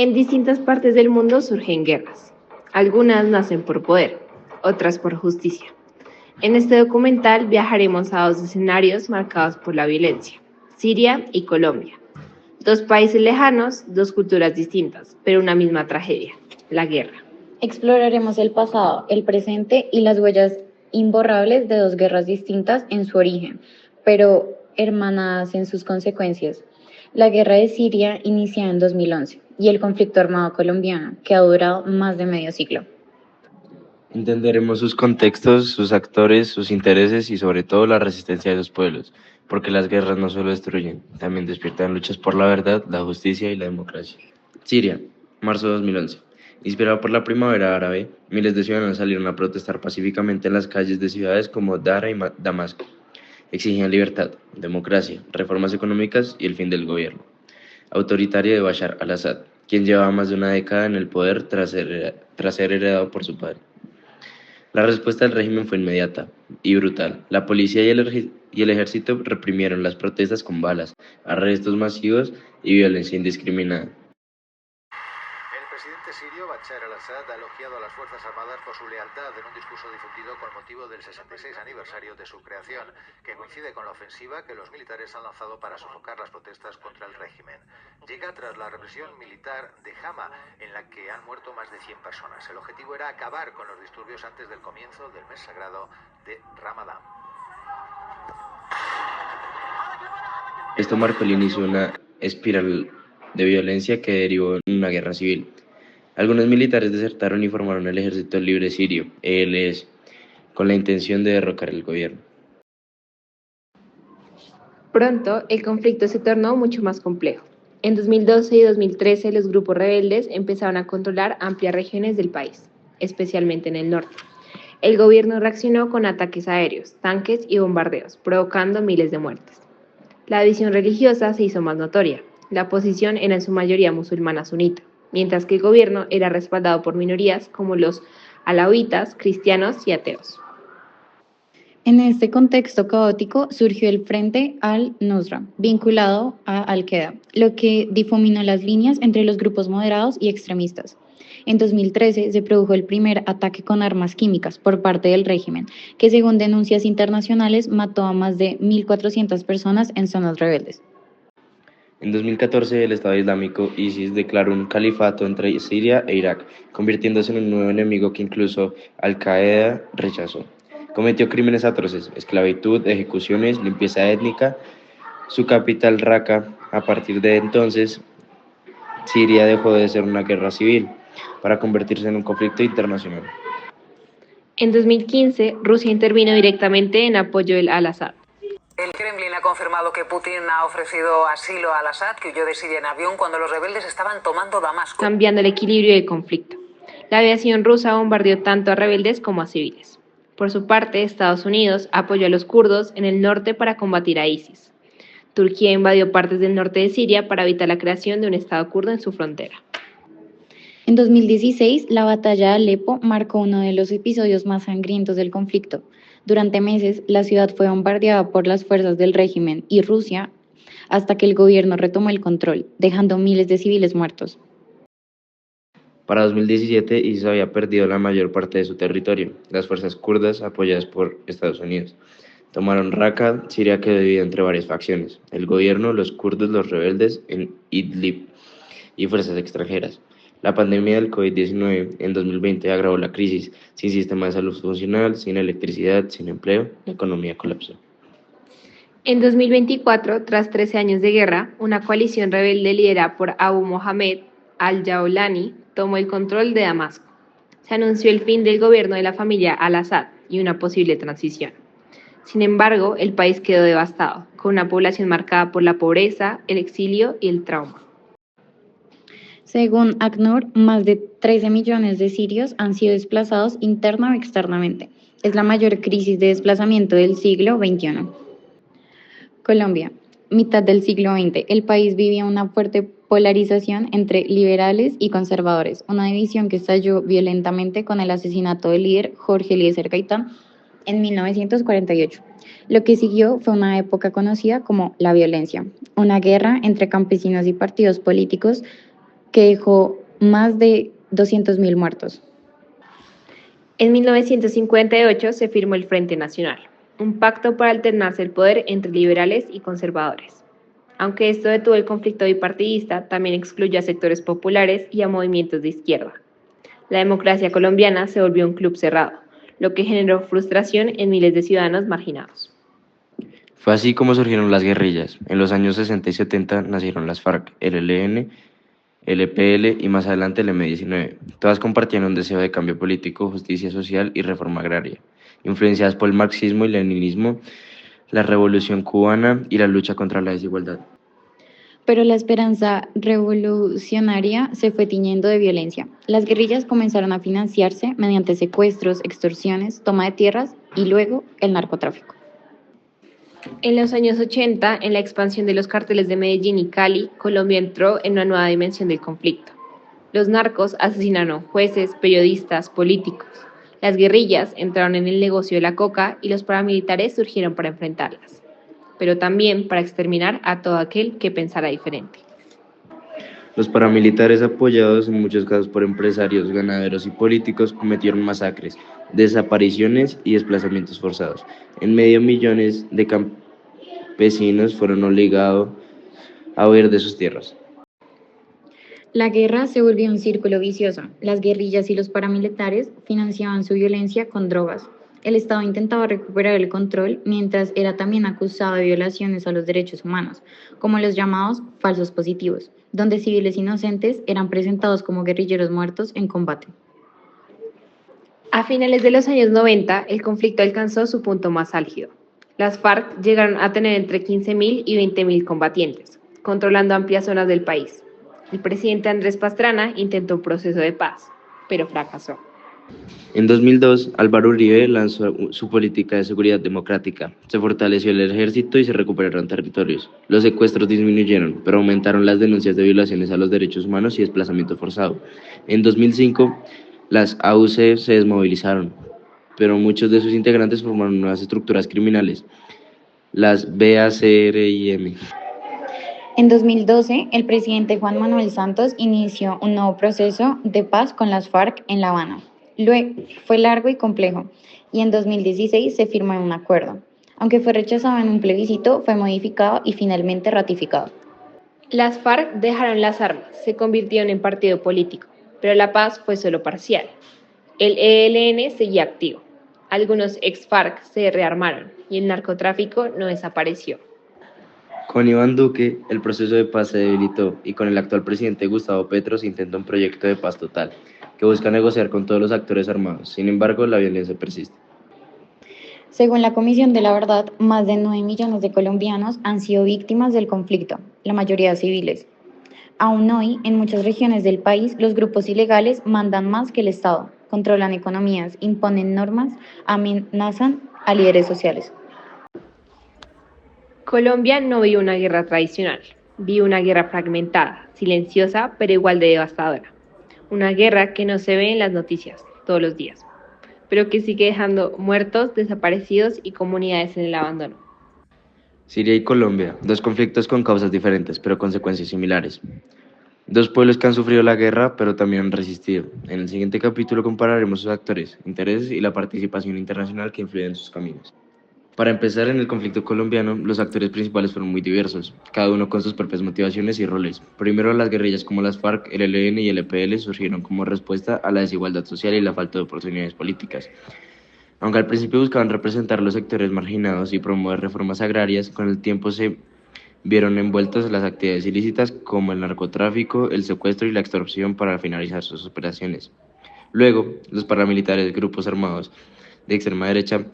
En distintas partes del mundo surgen guerras. Algunas nacen por poder, otras por justicia. En este documental viajaremos a dos escenarios marcados por la violencia, Siria y Colombia. Dos países lejanos, dos culturas distintas, pero una misma tragedia, la guerra. Exploraremos el pasado, el presente y las huellas imborrables de dos guerras distintas en su origen, pero hermanadas en sus consecuencias. La guerra de Siria inicia en 2011 y el conflicto armado colombiano, que ha durado más de medio siglo. Entenderemos sus contextos, sus actores, sus intereses y sobre todo la resistencia de los pueblos, porque las guerras no solo destruyen, también despiertan luchas por la verdad, la justicia y la democracia. Siria, marzo de 2011. Inspirado por la primavera árabe, miles de ciudadanos salieron a protestar pacíficamente en las calles de ciudades como Dara y Damasco. Exigían libertad, democracia, reformas económicas y el fin del gobierno autoritario de Bashar al-Assad, quien llevaba más de una década en el poder tras ser heredado por su padre. La respuesta del régimen fue inmediata y brutal. La policía y el ejército reprimieron las protestas con balas, arrestos masivos y violencia indiscriminada. El presidente sirio Bashar al-Assad ha elogiado a las Fuerzas Armadas por su lealtad en un discurso difundido con motivo del 66 aniversario de su creación, que coincide con la ofensiva que los militares han lanzado para sofocar las protestas contra el régimen. Llega tras la represión militar de Hama, en la que han muerto más de 100 personas. El objetivo era acabar con los disturbios antes del comienzo del mes sagrado de Ramadán. Esto marcó el inicio de una espiral de violencia que derivó en una guerra civil. Algunos militares desertaron y formaron el Ejército Libre Sirio, ELS, con la intención de derrocar el gobierno. Pronto, el conflicto se tornó mucho más complejo. En 2012 y 2013, los grupos rebeldes empezaron a controlar amplias regiones del país, especialmente en el norte. El gobierno reaccionó con ataques aéreos, tanques y bombardeos, provocando miles de muertes. La división religiosa se hizo más notoria. La oposición era en su mayoría musulmana sunita, mientras que el gobierno era respaldado por minorías como los alawitas, cristianos y ateos. En este contexto caótico surgió el Frente al-Nusra, vinculado a Al-Qaeda, lo que difuminó las líneas entre los grupos moderados y extremistas. En 2013 se produjo el primer ataque con armas químicas por parte del régimen, que según denuncias internacionales mató a más de 1.400 personas en zonas rebeldes. En 2014, el Estado Islámico ISIS declaró un califato entre Siria e Irak, convirtiéndose en un nuevo enemigo que incluso Al-Qaeda rechazó. Cometió crímenes atroces, esclavitud, ejecuciones, limpieza étnica. Su capital, Raqqa. A partir de entonces, Siria dejó de ser una guerra civil para convertirse en un conflicto internacional. En 2015, Rusia intervino directamente en apoyo del al-Assad. El Kremlin ha confirmado que Putin ha ofrecido asilo a al-Assad, que huyó de Siria en avión cuando los rebeldes estaban tomando Damasco, cambiando el equilibrio del conflicto. La aviación rusa bombardeó tanto a rebeldes como a civiles. Por su parte, Estados Unidos apoyó a los kurdos en el norte para combatir a ISIS. Turquía invadió partes del norte de Siria para evitar la creación de un estado kurdo en su frontera. En 2016, la batalla de Alepo marcó uno de los episodios más sangrientos del conflicto. Durante meses, la ciudad fue bombardeada por las fuerzas del régimen y Rusia hasta que el gobierno retomó el control, dejando miles de civiles muertos. Para 2017, ISIS había perdido la mayor parte de su territorio. Las fuerzas kurdas, apoyadas por Estados Unidos, tomaron Raqqa. Siria quedó dividida entre varias facciones: el gobierno, los kurdos, los rebeldes en Idlib y fuerzas extranjeras. La pandemia del COVID-19 en 2020 agravó la crisis. Sin sistema de salud funcional, sin electricidad, sin empleo, la economía colapsó. En 2024, tras 13 años de guerra, una coalición rebelde liderada por Abu Mohammed al-Jawlani tomó el control de Damasco. Se anunció el fin del gobierno de la familia al-Assad y una posible transición. Sin embargo, el país quedó devastado, con una población marcada por la pobreza, el exilio y el trauma. Según ACNUR, más de 13 millones de sirios han sido desplazados interna o externamente. Es la mayor crisis de desplazamiento del siglo XXI. Colombia, mitad del siglo XX. El país vivía una fuerte polarización entre liberales y conservadores, una división que estalló violentamente con el asesinato del líder Jorge Eliezer Gaitán en 1948. Lo que siguió fue una época conocida como la violencia, una guerra entre campesinos y partidos políticos que dejó más de 200.000 muertos. En 1958 se firmó el Frente Nacional, un pacto para alternarse el poder entre liberales y conservadores. Aunque esto detuvo el conflicto bipartidista, también excluyó a sectores populares y a movimientos de izquierda. La democracia colombiana se volvió un club cerrado, lo que generó frustración en miles de ciudadanos marginados. Fue así como surgieron las guerrillas. En los años 60 y 70 nacieron las FARC, el ELN, el EPL y más adelante el M-19. Todas compartían un deseo de cambio político, justicia social y reforma agraria, influenciadas por el marxismo y leninismo, la revolución cubana y la lucha contra la desigualdad. Pero la esperanza revolucionaria se fue tiñendo de violencia. Las guerrillas comenzaron a financiarse mediante secuestros, extorsiones, toma de tierras y luego el narcotráfico. En los años 80, en la expansión de los carteles de Medellín y Cali, Colombia entró en una nueva dimensión del conflicto. Los narcos asesinaron jueces, periodistas, políticos. Las guerrillas entraron en el negocio de la coca y los paramilitares surgieron para enfrentarlas, pero también para exterminar a todo aquel que pensara diferente. Los paramilitares, apoyados en muchos casos por empresarios, ganaderos y políticos, cometieron masacres, desapariciones y desplazamientos forzados. En medio millones de campesinos fueron obligados a huir de sus tierras. La guerra se volvió un círculo vicioso. Las guerrillas y los paramilitares financiaban su violencia con drogas. El Estado intentaba recuperar el control mientras era también acusado de violaciones a los derechos humanos, como los llamados falsos positivos, donde civiles inocentes eran presentados como guerrilleros muertos en combate. A finales de los años 90, el conflicto alcanzó su punto más álgido. Las FARC llegaron a tener entre 15.000 y 20.000 combatientes, controlando amplias zonas del país. El presidente Andrés Pastrana intentó un proceso de paz, pero fracasó. En 2002, Álvaro Uribe lanzó su política de seguridad democrática. Se fortaleció el ejército y se recuperaron territorios. Los secuestros disminuyeron, pero aumentaron las denuncias de violaciones a los derechos humanos y desplazamiento forzado. En 2005, las AUC se desmovilizaron, pero muchos de sus integrantes formaron nuevas estructuras criminales, las BACRIM. En 2012, el presidente Juan Manuel Santos inició un nuevo proceso de paz con las FARC en La Habana. Luego fue largo y complejo, y en 2016 se firmó un acuerdo. Aunque fue rechazado en un plebiscito, fue modificado y finalmente ratificado. Las FARC dejaron las armas, se convirtieron en partido político, pero la paz fue solo parcial. El ELN seguía activo. Algunos ex-FARC se rearmaron y el narcotráfico no desapareció. Con Iván Duque, el proceso de paz se debilitó y con el actual presidente Gustavo Petro se intenta un proyecto de paz total, que busca negociar con todos los actores armados. Sin embargo, la violencia persiste. Según la Comisión de la Verdad, más de 9 millones de colombianos han sido víctimas del conflicto, la mayoría civiles. Aún hoy, en muchas regiones del país, los grupos ilegales mandan más que el Estado, controlan economías, imponen normas, amenazan a líderes sociales. Colombia no vio una guerra tradicional, vio una guerra fragmentada, silenciosa, pero igual de devastadora. Una guerra que no se ve en las noticias todos los días, pero que sigue dejando muertos, desaparecidos y comunidades en el abandono. Siria y Colombia, dos conflictos con causas diferentes, pero consecuencias similares. Dos pueblos que han sufrido la guerra, pero también han resistido. En el siguiente capítulo compararemos sus actores, intereses y la participación internacional que influye en sus caminos. Para empezar, en el conflicto colombiano, los actores principales fueron muy diversos, cada uno con sus propias motivaciones y roles. Primero, las guerrillas como las FARC, el ELN y el EPL surgieron como respuesta a la desigualdad social y la falta de oportunidades políticas. Aunque al principio buscaban representar los sectores marginados y promover reformas agrarias, con el tiempo se vieron envueltos en las actividades ilícitas como el narcotráfico, el secuestro y la extorsión para finalizar sus operaciones. Luego, los paramilitares, grupos armados de extrema derecha,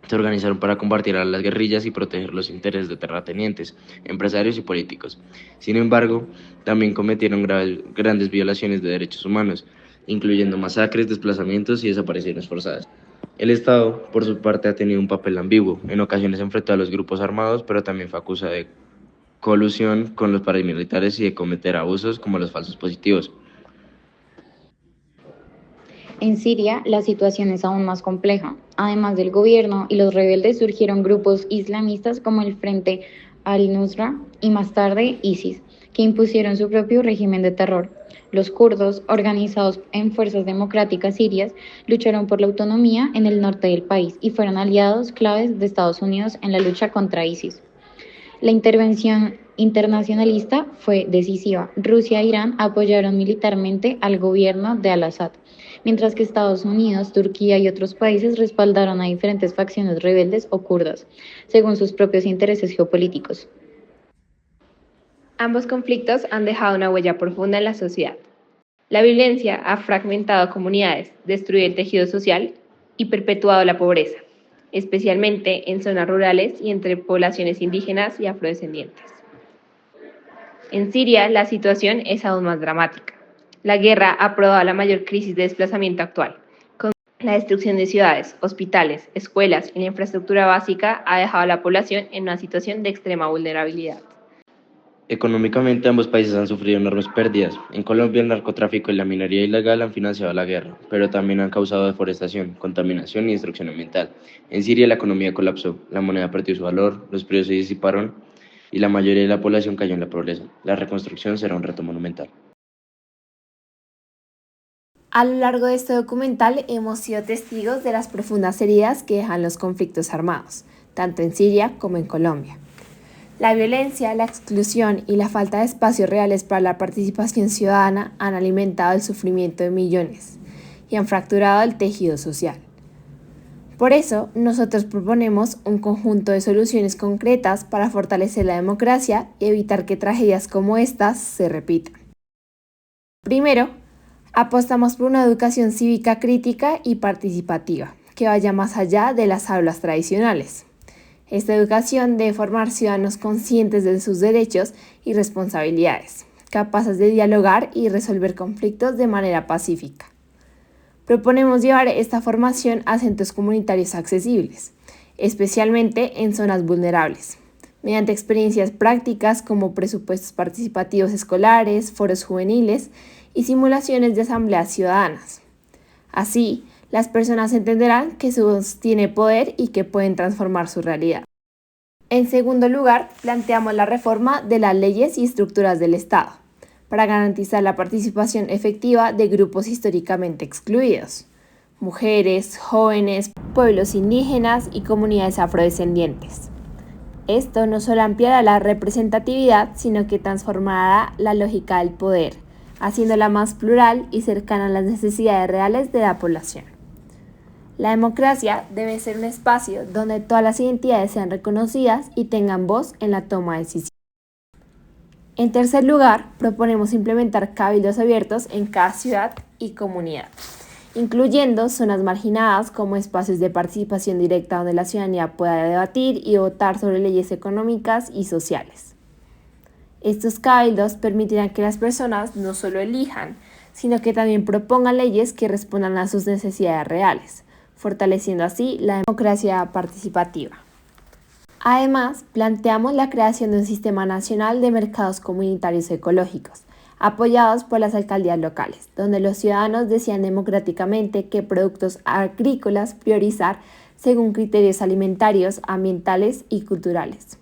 se organizaron para combatir a las guerrillas y proteger los intereses de terratenientes, empresarios y políticos. Sin embargo, también cometieron grandes violaciones de derechos humanos, incluyendo masacres, desplazamientos y desapariciones forzadas. El Estado, por su parte, ha tenido un papel ambiguo. En ocasiones enfrentó a los grupos armados, pero también fue acusado de colusión con los paramilitares y de cometer abusos como los falsos positivos. En Siria, la situación es aún más compleja. Además del gobierno y los rebeldes, surgieron grupos islamistas como el Frente al-Nusra y más tarde ISIS, que impusieron su propio régimen de terror. Los kurdos, organizados en fuerzas democráticas sirias, lucharon por la autonomía en el norte del país y fueron aliados claves de Estados Unidos en la lucha contra ISIS. La intervención internacionalista fue decisiva. Rusia e Irán apoyaron militarmente al gobierno de Al-Assad, mientras que Estados Unidos, Turquía y otros países respaldaron a diferentes facciones rebeldes o kurdas, según sus propios intereses geopolíticos. Ambos conflictos han dejado una huella profunda en la sociedad. La violencia ha fragmentado comunidades, destruido el tejido social y perpetuado la pobreza, especialmente en zonas rurales y entre poblaciones indígenas y afrodescendientes. En Siria, la situación es aún más dramática. La guerra ha probado la mayor crisis de desplazamiento actual. Con la destrucción de ciudades, hospitales, escuelas y la infraestructura básica ha dejado a la población en una situación de extrema vulnerabilidad. Económicamente, ambos países han sufrido enormes pérdidas. En Colombia, el narcotráfico y la minería ilegal han financiado la guerra, pero también han causado deforestación, contaminación y destrucción ambiental. En Siria, la economía colapsó, la moneda perdió su valor, los precios se disiparon y la mayoría de la población cayó en la pobreza. La reconstrucción será un reto monumental. A lo largo de este documental hemos sido testigos de las profundas heridas que dejan los conflictos armados, tanto en Siria como en Colombia. La violencia, la exclusión y la falta de espacios reales para la participación ciudadana han alimentado el sufrimiento de millones y han fracturado el tejido social. Por eso, nosotros proponemos un conjunto de soluciones concretas para fortalecer la democracia y evitar que tragedias como estas se repitan. Primero, apostamos por una educación cívica crítica y participativa, que vaya más allá de las aulas tradicionales. Esta educación debe formar ciudadanos conscientes de sus derechos y responsabilidades, capaces de dialogar y resolver conflictos de manera pacífica. Proponemos llevar esta formación a centros comunitarios accesibles, especialmente en zonas vulnerables, mediante experiencias prácticas como presupuestos participativos escolares, foros juveniles y simulaciones de asambleas ciudadanas. Así, las personas entenderán que su voz tiene poder y que pueden transformar su realidad. En segundo lugar, planteamos la reforma de las leyes y estructuras del Estado, para garantizar la participación efectiva de grupos históricamente excluidos, mujeres, jóvenes, pueblos indígenas y comunidades afrodescendientes. Esto no solo ampliará la representatividad, sino que transformará la lógica del poder, haciéndola más plural y cercana a las necesidades reales de la población. La democracia debe ser un espacio donde todas las identidades sean reconocidas y tengan voz en la toma de decisiones. En tercer lugar, proponemos implementar cabildos abiertos en cada ciudad y comunidad, incluyendo zonas marginadas como espacios de participación directa donde la ciudadanía pueda debatir y votar sobre leyes económicas y sociales. Estos cabildos permitirán que las personas no solo elijan, sino que también propongan leyes que respondan a sus necesidades reales, fortaleciendo así la democracia participativa. Además, planteamos la creación de un sistema nacional de mercados comunitarios ecológicos, apoyados por las alcaldías locales, donde los ciudadanos decidan democráticamente qué productos agrícolas priorizar según criterios alimentarios, ambientales y culturales.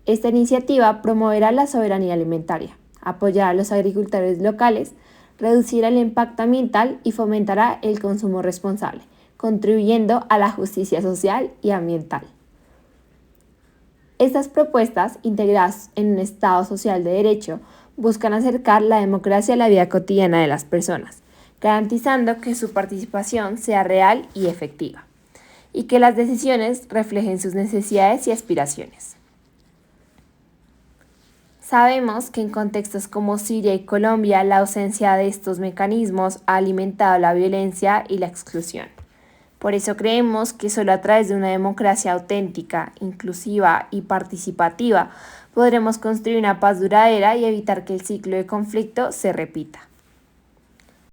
Esta iniciativa promoverá la soberanía alimentaria, apoyará a los agricultores locales, reducirá el impacto ambiental y fomentará el consumo responsable, contribuyendo a la justicia social y ambiental. Estas propuestas, integradas en un Estado social de derecho, buscan acercar la democracia a la vida cotidiana de las personas, garantizando que su participación sea real y efectiva, y que las decisiones reflejen sus necesidades y aspiraciones. Sabemos que en contextos como Siria y Colombia, la ausencia de estos mecanismos ha alimentado la violencia y la exclusión. Por eso creemos que solo a través de una democracia auténtica, inclusiva y participativa podremos construir una paz duradera y evitar que el ciclo de conflicto se repita.